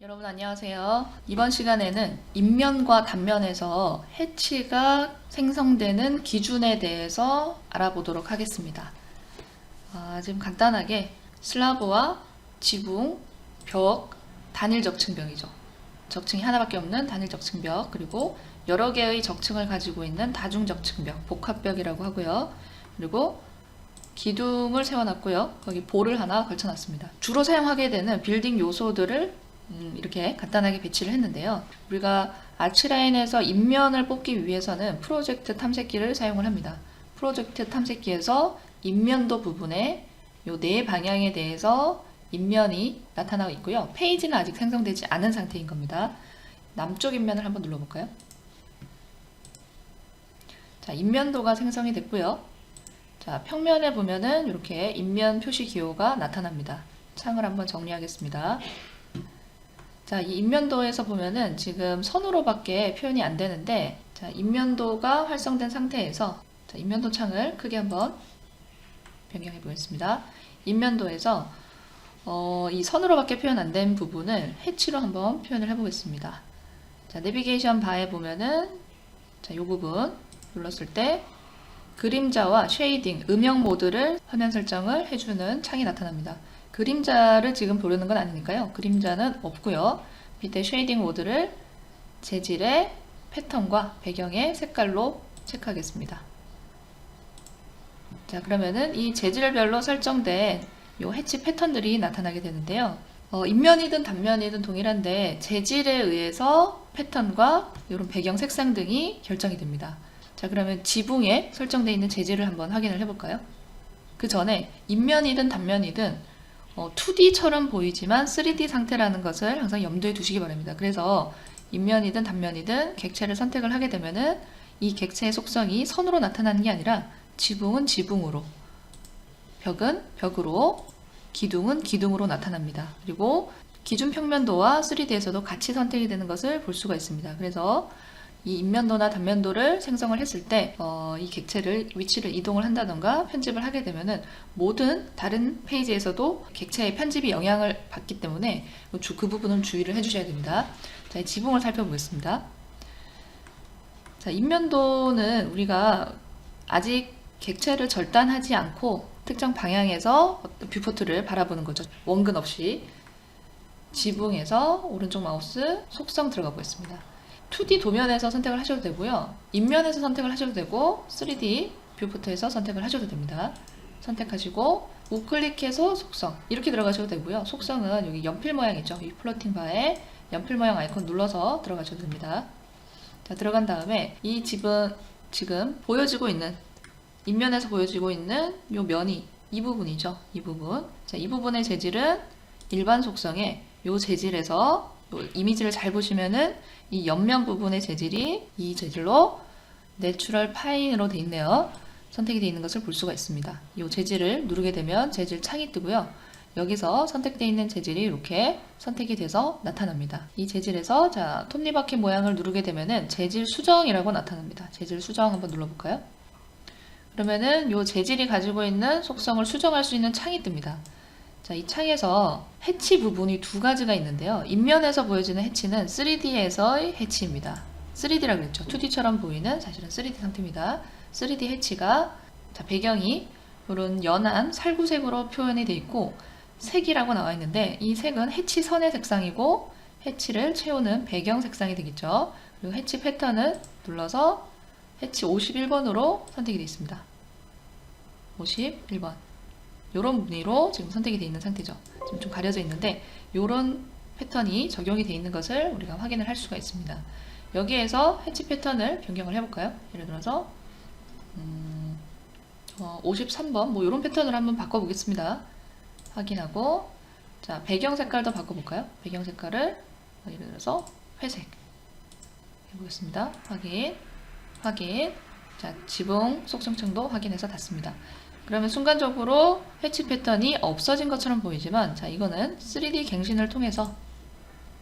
여러분 안녕하세요. 이번 시간에는 인면과 단면에서 해치가 생성되는 기준에 대해서 알아보도록 하겠습니다. 지금 간단하게 슬라브와 지붕, 벽, 단일 적층벽이죠. 적층이 하나밖에 없는 단일 적층벽, 그리고 여러 개의 적층을 가지고 있는 다중 적층벽, 복합벽이라고 하고요. 그리고 기둥을 세워놨고요. 거기 볼을 하나 걸쳐놨습니다. 주로 사용하게 되는 빌딩 요소들을 이렇게 간단하게 배치를 했는데요. 우리가 아치라인에서 인면을 뽑기 위해서는 프로젝트 탐색기를 사용을 합니다. 프로젝트 탐색기에서 인면도 부분에 요 네 방향에 대해서 인면이 나타나고 있고요. 페이지는 아직 생성되지 않은 상태인 겁니다. 남쪽 인면을 한번 눌러볼까요? 자, 인면도가 생성이 됐고요. 자, 평면에 보면은 이렇게 인면 표시 기호가 나타납니다. 창을 한번 정리하겠습니다. 자, 이 인면도에서 보면은 지금 선으로밖에 표현이 안 되는데, 자, 인면도가 활성된 상태에서, 자, 인면도 창을 크게 한번 변경해 보겠습니다. 인면도에서 이 선으로밖에 표현 안 된 부분을 해치로 한번 표현을 해 보겠습니다. 자, 내비게이션 바에 보면은, 자, 이 부분 눌렀을 때 그림자와 쉐이딩, 음영 모드를 화면 설정을 해주는 창이 나타납니다. 그림자를 지금 보려는 건 아니니까요. 그림자는 없고요. 밑에 쉐이딩 모드를 재질의 패턴과 배경의 색깔로 체크하겠습니다. 자, 그러면은 이 재질별로 설정된 이 해치 패턴들이 나타나게 되는데요. 인면이든 단면이든 동일한데 재질에 의해서 패턴과 이런 배경 색상 등이 결정이 됩니다. 자, 그러면 지붕에 설정되어 있는 재질을 한번 확인을 해볼까요? 그 전에 인면이든 단면이든 2D처럼 보이지만 3D 상태라는 것을 항상 염두에 두시기 바랍니다. 그래서 인면이든 단면이든 객체를 선택을 하게 되면은 이 객체의 속성이 선으로 나타나는 게 아니라 지붕은 지붕으로, 벽은 벽으로, 기둥은 기둥으로 나타납니다. 그리고 기준 평면도와 3D에서도 같이 선택이 되는 것을 볼 수가 있습니다. 그래서 이 인면도나 단면도를 생성을 했을 때 이 객체를 위치를 이동을 한다던가 편집을 하게 되면은 모든 다른 페이지에서도 객체의 편집이 영향을 받기 때문에 그 부분은 주의를 해주셔야 됩니다. 자, 이 지붕을 살펴보겠습니다. 자, 인면도는 우리가 아직 객체를 절단하지 않고 특정 방향에서 뷰포트를 바라보는 거죠. 원근 없이. 지붕에서 오른쪽 마우스 속성 들어가 보겠습니다. 2D 도면에서 선택을 하셔도 되고요. 인면에서 선택을 하셔도 되고 3D 뷰포트에서 선택을 하셔도 됩니다. 선택하시고 우클릭해서 속성 이렇게 들어가셔도 되고요. 속성은 여기 연필 모양 있죠. 이 플로팅 바에 연필 모양 아이콘 눌러서 들어가셔도 됩니다. 자, 들어간 다음에 이 집은 지금 보여지고 있는 인면에서 보여지고 있는 이 면이 이 부분이죠. 이 부분. 자, 이 부분의 재질은 일반 속성에 이 재질에서 이미지를 잘 보시면은 이 옆면 부분의 재질이 이 재질로 내추럴 파인으로 되어 있네요. 선택이 되어 있는 것을 볼 수가 있습니다. 이 재질을 누르게 되면 재질 창이 뜨고요. 여기서 선택되어 있는 재질이 이렇게 선택이 돼서 나타납니다. 이 재질에서 자, 톱니바퀴 모양을 누르게 되면은 재질 수정이라고 나타납니다. 재질 수정 한번 눌러볼까요? 그러면은 이 재질이 가지고 있는 속성을 수정할 수 있는 창이 뜹니다. 자, 이 창에서 해치 부분이 두 가지가 있는데요. 인면에서 보여지는 해치는 3D에서의 해치입니다. 3D라고 그랬죠. 2D처럼 보이는 사실은 3D 상태입니다. 3D 해치가 자, 배경이 이런 연한 살구색으로 표현이 되어 있고 색이라고 나와 있는데 이 색은 해치 선의 색상이고 해치를 채우는 배경 색상이 되겠죠. 그리고 해치 패턴을 눌러서 해치 51번으로 선택이 되어 있습니다. 51번. 이런 무늬로 지금 선택이 되어 있는 상태죠. 지금 좀 가려져 있는데 이런 패턴이 적용이 되어 있는 것을 우리가 확인을 할 수가 있습니다. 여기에서 해치 패턴을 변경을 해볼까요? 예를 들어서 53번 뭐 이런 패턴을 한번 바꿔보겠습니다. 확인하고 자, 배경 색깔도 바꿔볼까요? 배경 색깔을 예를 들어서 회색 해보겠습니다. 확인. 자, 지붕 속성층도 확인해서 닫습니다. 그러면 순간적으로 해치 패턴이 없어진 것처럼 보이지만 자, 이거는 3D 갱신을 통해서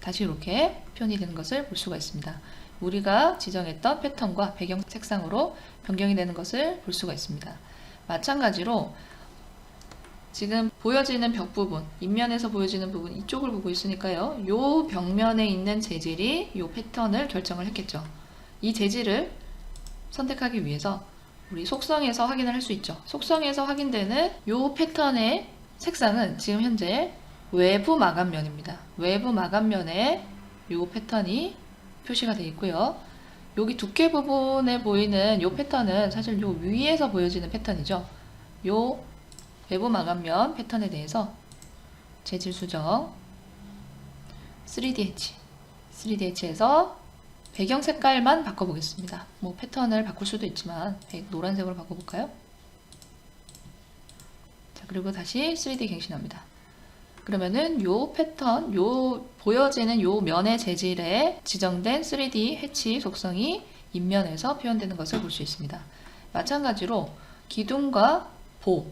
다시 이렇게 표현이 되는 것을 볼 수가 있습니다. 우리가 지정했던 패턴과 배경 색상으로 변경이 되는 것을 볼 수가 있습니다. 마찬가지로 지금 보여지는 벽 부분, 인면에서 보여지는 부분 이쪽을 보고 있으니까요. 요 벽면에 있는 재질이 요 패턴을 결정을 했겠죠. 이 재질을 선택하기 위해서 우리 속성에서 확인을 할 수 있죠. 속성에서 확인되는 요 패턴의 색상은 지금 현재 외부 마감면입니다. 외부 마감면에 요 패턴이 표시가 되어 있고요. 여기 두께 부분에 보이는 요 패턴은 사실 요 위에서 보여지는 패턴이죠. 요 외부 마감면 패턴에 대해서 재질 수정 3D 해치 3D 해치에서 배경 색깔만 바꿔보겠습니다. 뭐 패턴을 바꿀 수도 있지만 노란색으로 바꿔볼까요? 자, 그리고 다시 3D 갱신합니다. 그러면은 요 패턴, 요 보여지는 요 면의 재질에 지정된 3D 해치 속성이 인면에서 표현되는 것을 볼 수 있습니다. 마찬가지로 기둥과 보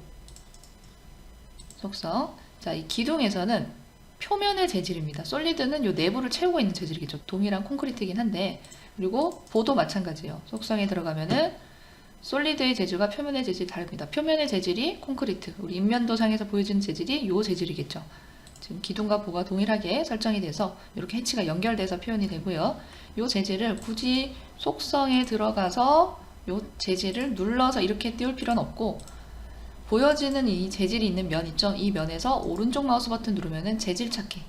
속성. 자, 이 기둥에서는 표면의 재질입니다. 솔리드는 요 내부를 채우고 있는 재질이겠죠. 동일한 콘크리트이긴 한데, 그리고 보도 마찬가지예요. 속성에 들어가면은 솔리드의 재질과 표면의 재질이 다릅니다. 표면의 재질이 콘크리트, 우리 인면도상에서 보여지는 재질이 요 재질이겠죠. 지금 기둥과 보가 동일하게 설정이 돼서 이렇게 해치가 연결돼서 표현이 되고요. 요 재질을 굳이 속성에 들어가서 요 재질을 눌러서 이렇게 띄울 필요는 없고, 보여지는 이 재질이 있는 면 있죠? 이 면에서 오른쪽 마우스 버튼 누르면은 재질 찾기.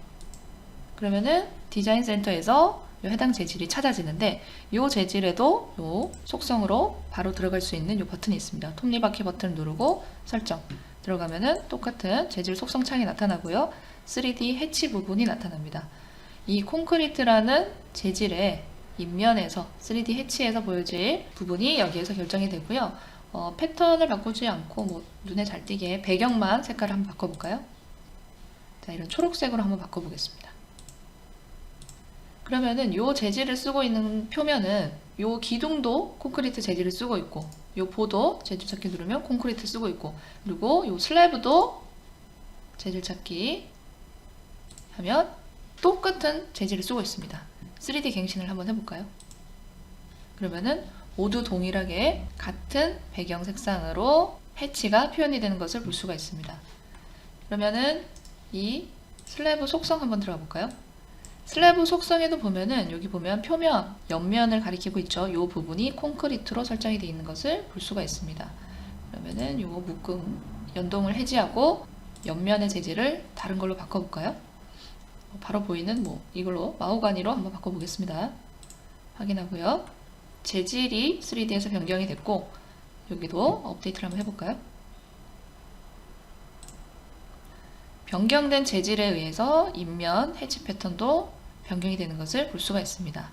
그러면은 디자인 센터에서 요 해당 재질이 찾아지는데, 요 재질에도 요 속성으로 바로 들어갈 수 있는 요 버튼이 있습니다. 톱니바퀴 버튼을 누르고 설정 들어가면은 똑같은 재질 속성 창이 나타나고요. 3D 해치 부분이 나타납니다. 이 콘크리트라는 재질의 인면에서 3D 해치에서 보여질 부분이 여기에서 결정이 되고요. 패턴을 바꾸지 않고 뭐 눈에 잘 띄게 배경만 색깔을 한번 바꿔볼까요? 자, 이런 초록색으로 한번 바꿔보겠습니다. 그러면은 요 재질을 쓰고 있는 표면은 요 기둥도 콘크리트 재질을 쓰고 있고, 요 보도 재질 찾기 누르면 콘크리트 쓰고 있고, 그리고 요 슬래브도 재질 찾기 하면 똑같은 재질을 쓰고 있습니다. 3D 갱신을 한번 해볼까요? 그러면은 모두 동일하게 같은 배경 색상으로 해치가 표현이 되는 것을 볼 수가 있습니다. 그러면은 이 슬래브 속성 한번 들어가 볼까요? 슬래브 속성에도 보면은 여기 보면 표면, 옆면을 가리키고 있죠. 이 부분이 콘크리트로 설정이 되어 있는 것을 볼 수가 있습니다. 그러면은 요 묶음 연동을 해제하고 옆면의 재질을 다른 걸로 바꿔볼까요? 바로 보이는 뭐 이걸로 마호가니로 한번 바꿔보겠습니다. 확인하고요. 재질이 3D에서 변경이 됐고, 여기도 업데이트를 한번 해볼까요? 변경된 재질에 의해서 인면 해치 패턴도 변경이 되는 것을 볼 수가 있습니다.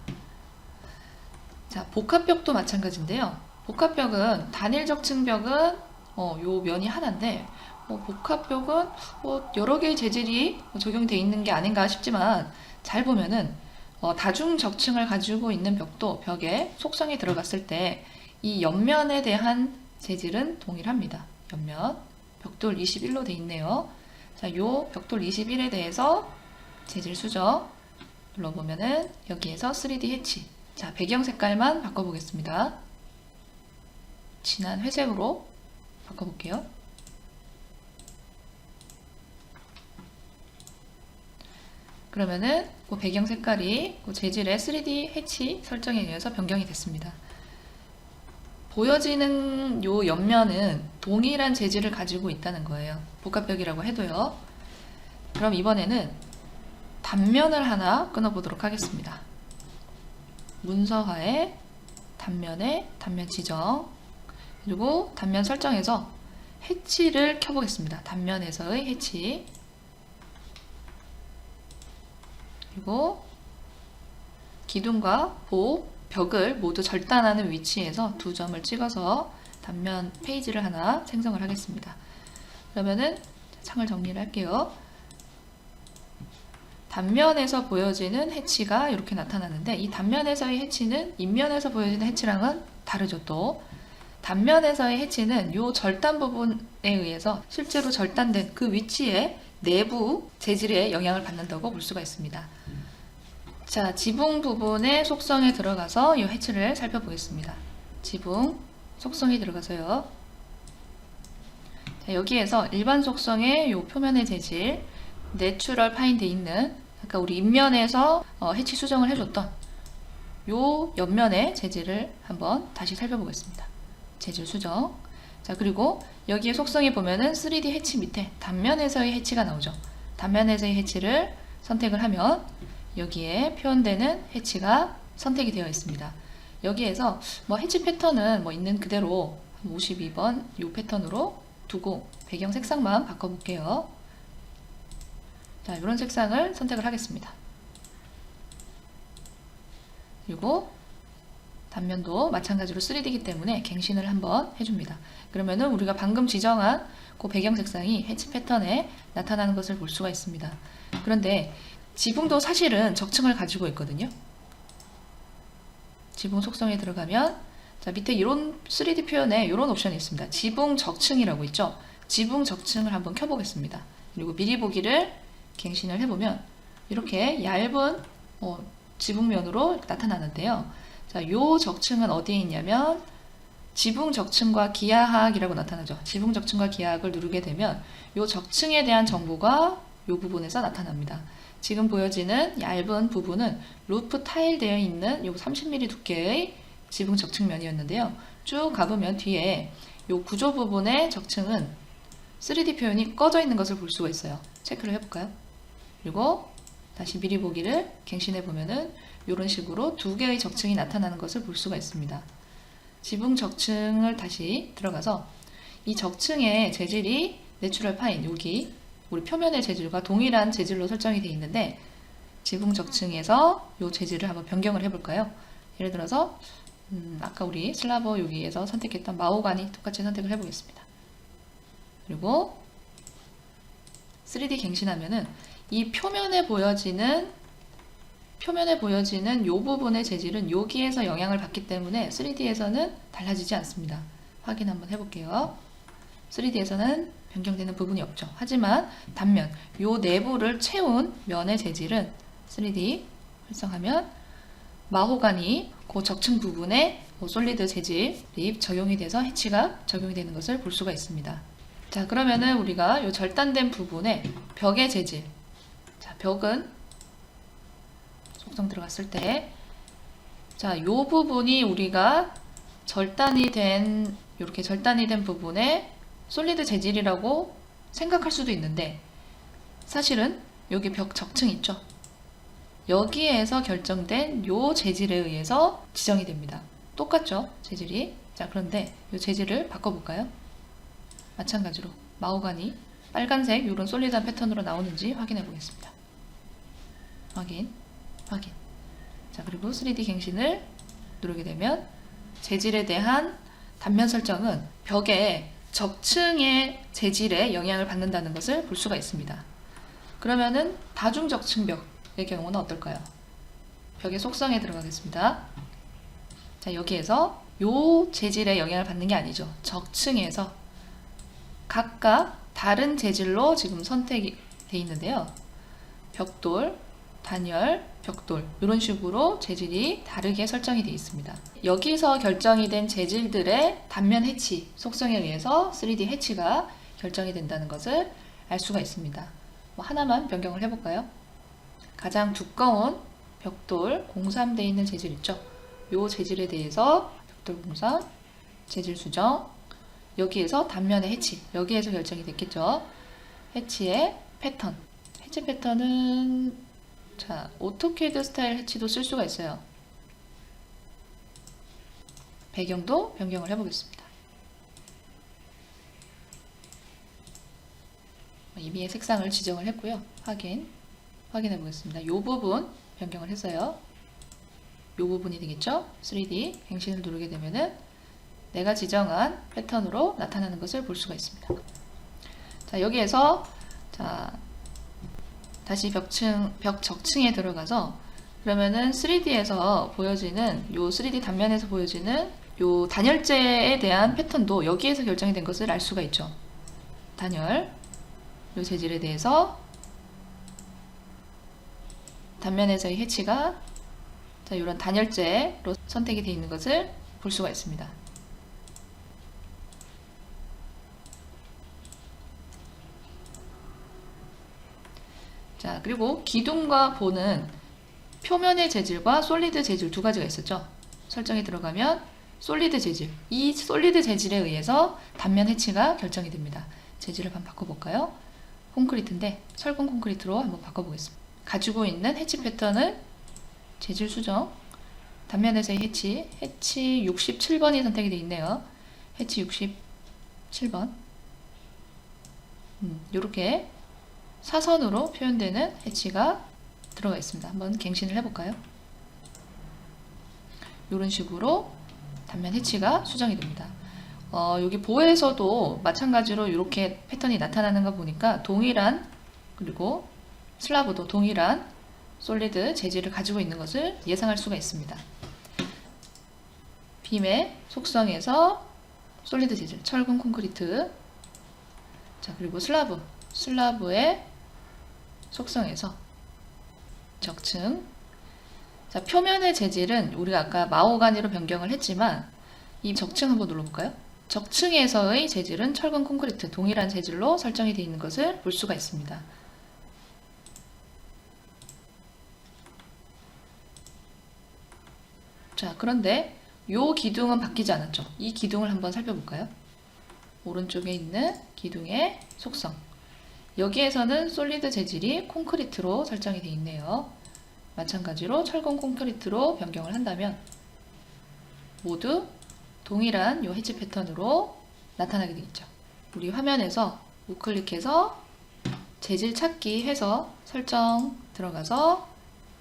자, 복합벽도 마찬가지인데요. 복합벽은 단일적 층벽은 요 면이 하나인데, 복합벽은 여러 개의 재질이 적용되어 있는 게 아닌가 싶지만, 잘 보면은 다중적층을 가지고 있는 벽도 벽에 속성이 들어갔을 때 이 옆면에 대한 재질은 동일합니다. 옆면 벽돌 21로 되어 있네요. 자, 요 벽돌 21에 대해서 재질 수정 눌러보면은 여기에서 3D 해치. 자, 배경 색깔만 바꿔보겠습니다. 진한 회색으로 바꿔볼게요. 그러면은 그 배경 색깔이 그 재질의 3D 해치 설정에 의해서 변경이 됐습니다. 보여지는 요 옆면은 동일한 재질을 가지고 있다는 거예요. 복합벽이라고 해도요. 그럼 이번에는 단면을 하나 끊어보도록 하겠습니다. 문서화에 단면에 단면 지정, 그리고 단면 설정에서 해치를 켜보겠습니다. 단면에서의 해치. 그리고 기둥과 보, 벽을 모두 절단하는 위치에서 두 점을 찍어서 단면 페이지를 하나 생성을 하겠습니다. 그러면은 창을 정리를 할게요. 단면에서 보여지는 해치가 이렇게 나타나는데, 이 단면에서의 해치는 인면에서 보여지는 해치랑은 다르죠. 또 단면에서의 해치는 이 절단 부분에 의해서 실제로 절단된 그 위치에 내부 재질에 영향을 받는다고 볼 수가 있습니다. 자, 지붕 부분의 속성에 들어가서 이 해치를 살펴보겠습니다. 지붕 속성에 들어가서요. 자, 여기에서 일반 속성의 요 표면의 재질, 내추럴 파인 돼 있는 아까 우리 인면에서 해치 수정을 해줬던 요 옆면의 재질을 한번 다시 살펴보겠습니다. 재질 수정. 자, 그리고 여기에 속성에 보면은 3D 해치 밑에 단면에서의 해치가 나오죠. 단면에서의 해치를 선택을 하면 여기에 표현되는 해치가 선택이 되어 있습니다. 여기에서 뭐 해치 패턴은 뭐 있는 그대로 52번 이 패턴으로 두고 배경 색상만 바꿔볼게요. 자, 이런 색상을 선택을 하겠습니다. 그리고 단면도 마찬가지로 3D이기 때문에 갱신을 한번 해줍니다. 그러면은 우리가 방금 지정한 그 배경 색상이 해치 패턴에 나타나는 것을 볼 수가 있습니다. 그런데 지붕도 사실은 적층을 가지고 있거든요. 지붕 속성에 들어가면 자, 밑에 이런 3D 표현에 이런 옵션이 있습니다. 지붕 적층이라고 있죠. 지붕 적층을 한번 켜보겠습니다. 그리고 미리 보기를 갱신을 해보면 이렇게 얇은 지붕면으로 나타나는데요. 자, 요 적층은 어디에 있냐면 지붕 적층과 기하학이라고 나타나죠. 지붕 적층과 기하학을 누르게 되면 요 적층에 대한 정보가 요 부분에서 나타납니다. 지금 보여지는 얇은 부분은 루프 타일 되어 있는 요 30mm 두께의 지붕 적층면이었는데요. 쭉 가보면 뒤에 요 구조 부분의 적층은 3D 표현이 꺼져 있는 것을 볼 수가 있어요. 체크를 해볼까요? 그리고 다시 미리 보기를 갱신해 보면은 이런 식으로 두 개의 적층이 나타나는 것을 볼 수가 있습니다. 지붕 적층을 다시 들어가서 이 적층의 재질이 내추럴 파인, 여기 우리 표면의 재질과 동일한 재질로 설정이 되어 있는데 지붕 적층에서 이 재질을 한번 변경을 해볼까요? 예를 들어서 아까 우리 슬라버 여기에서 선택했던 마호가니 똑같이 선택을 해보겠습니다. 그리고 3D 갱신하면은 이 표면에 보여지는 이 부분의 재질은 여기에서 영향을 받기 때문에 3D에서는 달라지지 않습니다. 확인 한번 해볼게요. 3D에서는 변경되는 부분이 없죠. 하지만 단면, 이 내부를 채운 면의 재질은 3D 활성하면 마호가니 그 적층 부분에 솔리드 재질이 적용이 돼서 해치가 적용이 되는 것을 볼 수가 있습니다. 자, 그러면은 우리가 이 절단된 부분에 벽의 재질, 자, 벽은 속성 들어갔을 때, 자, 이 부분이 우리가 이렇게 절단이 된 부분에 솔리드 재질이라고 생각할 수도 있는데, 사실은 여기 벽 적층 있죠? 여기에서 결정된 이 재질에 의해서 지정이 됩니다. 똑같죠? 재질이. 자, 그런데 이 재질을 바꿔볼까요? 마찬가지로 마호가니 빨간색 이런 솔리드한 패턴으로 나오는지 확인해 보겠습니다. 확인. 자, 그리고 3D 갱신을 누르게 되면 재질에 대한 단면 설정은 벽의 적층의 재질에 영향을 받는다는 것을 볼 수가 있습니다. 그러면은 다중 적층 벽의 경우는 어떨까요? 벽의 속성에 들어가겠습니다. 자, 여기에서 요 재질에 영향을 받는 게 아니죠. 적층에서 각각 다른 재질로 지금 선택이 되어 있는데요. 벽돌, 단열, 벽돌 이런 식으로 재질이 다르게 설정이 되어 있습니다. 여기서 결정이 된 재질들의 단면 해치 속성에 의해서 3D 해치가 결정이 된다는 것을 알 수가 있습니다. 뭐 하나만 변경을 해볼까요? 가장 두꺼운 벽돌 03 되어 있는 재질 있죠? 이 재질에 대해서 벽돌 03 재질 수정, 여기에서 단면의 해치, 여기에서 결정이 됐겠죠. 해치의 패턴, 해치 패턴은 자, 오토캐드 스타일 해치도 쓸 수가 있어요. 배경도 변경을 해보겠습니다. 이미의 색상을 지정을 했고요. 확인해 보겠습니다. 이 부분 변경을 했어요. 이 부분이 되겠죠. 3D 갱신을 누르게 되면은 내가 지정한 패턴으로 나타나는 것을 볼 수가 있습니다. 자, 여기에서 자, 다시 벽 적층에 들어가서 그러면은 3D에서 보여지는 요 3D 단면에서 보여지는 요 단열재에 대한 패턴도 여기에서 결정이 된 것을 알 수가 있죠. 단열 요 재질에 대해서 단면에서의 해치가 자, 이런 단열재로 선택이 되어 있는 것을 볼 수가 있습니다. 자, 그리고 기둥과 보는 표면의 재질과 솔리드 재질 두 가지가 있었죠. 설정에 들어가면 솔리드 재질, 이 솔리드 재질에 의해서 단면 해치가 결정이 됩니다. 재질을 한번 바꿔볼까요? 콘크리트인데 철근 콘크리트로 한번 바꿔보겠습니다. 가지고 있는 해치 패턴을 재질 수정, 단면에서의 해치 67번이 선택이 되어 있네요. 해치 67번. 이렇게 사선으로 표현되는 해치가 들어가 있습니다. 한번 갱신을 해볼까요? 이런 식으로 단면 해치가 수정이 됩니다. 여기 보에서도 마찬가지로 이렇게 패턴이 나타나는 거 보니까 동일한, 그리고 슬라브도 동일한 솔리드 재질을 가지고 있는 것을 예상할 수가 있습니다. 빔의 속성에서 솔리드 재질, 철근 콘크리트. 자, 그리고 슬라브의 속성에서 적층. 자, 표면의 재질은 우리가 아까 마호가니로 변경을 했지만 이 적층 한번 눌러볼까요? 적층에서의 재질은 철근 콘크리트 동일한 재질로 설정이 되어 있는 것을 볼 수가 있습니다. 자, 그런데 이 기둥은 바뀌지 않았죠. 이 기둥을 한번 살펴볼까요? 오른쪽에 있는 기둥의 속성. 여기에서는 솔리드 재질이 콘크리트로 설정이 되어 있네요. 마찬가지로 철근 콘크리트로 변경을 한다면 모두 동일한 이 해치 패턴으로 나타나게 되겠죠. 우리 화면에서 우클릭해서 재질 찾기 해서 설정 들어가서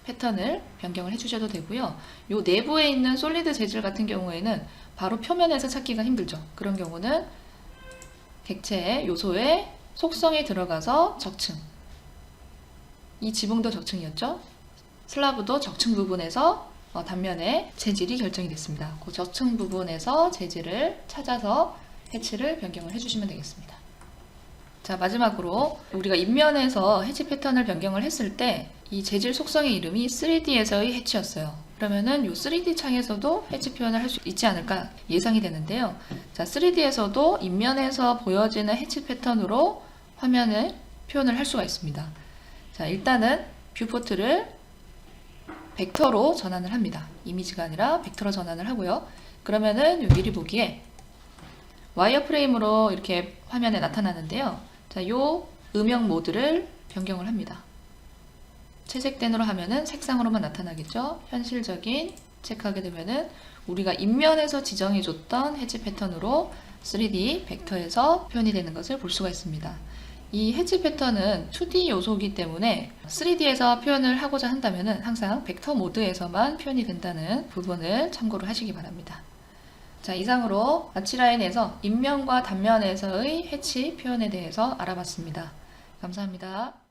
패턴을 변경을 해주셔도 되고요. 이 내부에 있는 솔리드 재질 같은 경우에는 바로 표면에서 찾기가 힘들죠. 그런 경우는 객체의 요소의 속성에 들어가서 적층. 이 지붕도 적층이었죠. 슬라브도 적층 부분에서 단면의 재질이 결정이 됐습니다. 그 적층 부분에서 재질을 찾아서 해치를 변경을 해주시면 되겠습니다. 자, 마지막으로 우리가 인면에서 해치 패턴을 변경을 했을 때 이 재질 속성의 이름이 3D에서의 해치였어요. 그러면은 이 3D 창에서도 해치 표현을 할 수 있지 않을까 예상이 되는데요. 자, 3D에서도 인면에서 보여지는 해치 패턴으로 화면을 표현을 할 수가 있습니다. 자, 일단은 뷰포트를 벡터로 전환을 합니다. 이미지가 아니라 벡터로 전환을 하고요. 그러면은 미리 보기에 와이어프레임으로 이렇게 화면에 나타나는데요. 자, 요 음영 모드를 변경을 합니다. 채색된으로 하면은 색상으로만 나타나겠죠. 현실적인 체크하게 되면은 우리가 인면에서 지정해줬던 해치 패턴으로 3D 벡터에서 표현이 되는 것을 볼 수가 있습니다. 이 해치 패턴은 2D 요소이기 때문에 3D에서 표현을 하고자 한다면은 항상 벡터 모드에서만 표현이 된다는 부분을 참고를 하시기 바랍니다. 자, 이상으로 아치라인에서 인면과 단면에서의 해치 표현에 대해서 알아봤습니다. 감사합니다.